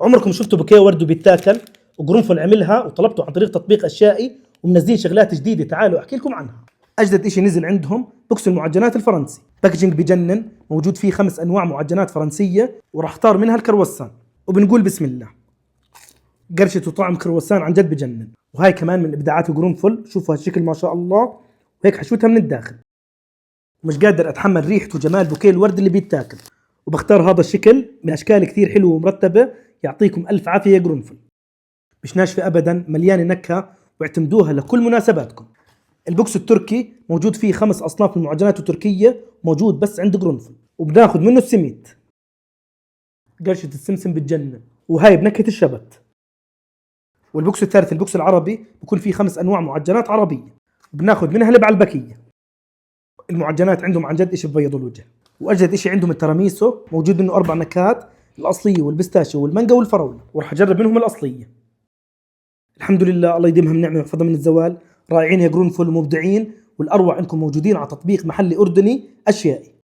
عمركم شفتوا بوكيه ورد وبيتاكل وقرنفل عملها وطلبته عن طريق تطبيق اشيائي ومنزلين شغلات جديده؟ تعالوا احكي لكم عنها. اجدد اشي نزل عندهم بوكس المعجنات الفرنسي، باكجينج بجنن، موجود فيه 5 انواع معجنات فرنسيه وراح اختار منها الكرواسان. وبنقول بسم الله، قرشة وطعم كرواسان عن جد بجنن. وهاي كمان من ابداعات القرنفل، شوفوا هالشكل ما شاء الله، وهيك حشوتها من الداخل. مش قادر اتحمل ريحة وجمال بوكيه الورد اللي بيتاكل، وبختار هذا الشكل من اشكال كثير حلوه ومرتبه. يعطيكم الف عافيه يا قرنفل. مش ناشفه ابدا، مليانه نكهه، واعتمدوها لكل مناسباتكم. البوكس التركي موجود فيه 5 اصناف من المعجنات التركيه، موجود بس عند قرنفل، وبناخذ منه السميت. قرشة السمسم بتجنن، وهاي بنكهة الشبت. والبوكس الثالث البوكس العربي بكون فيه 5 انواع معجنات عربيه، وبناخذ منها البعلبكيه. المعجنات عندهم عن جد اشي ببيض الوجه. واجدد اشي عندهم التراميسو، موجود منه 4 نكهات، الاصليه والبستاشيو والمانجا والفراوله، وراح اجرب منهم الاصليه. الحمد لله، الله يديمها من نعمه ويحفظها من الزوال. رائعين يا قرنفل ومبدعين، والاروع انكم موجودين على تطبيق محلي اردني اشيائي.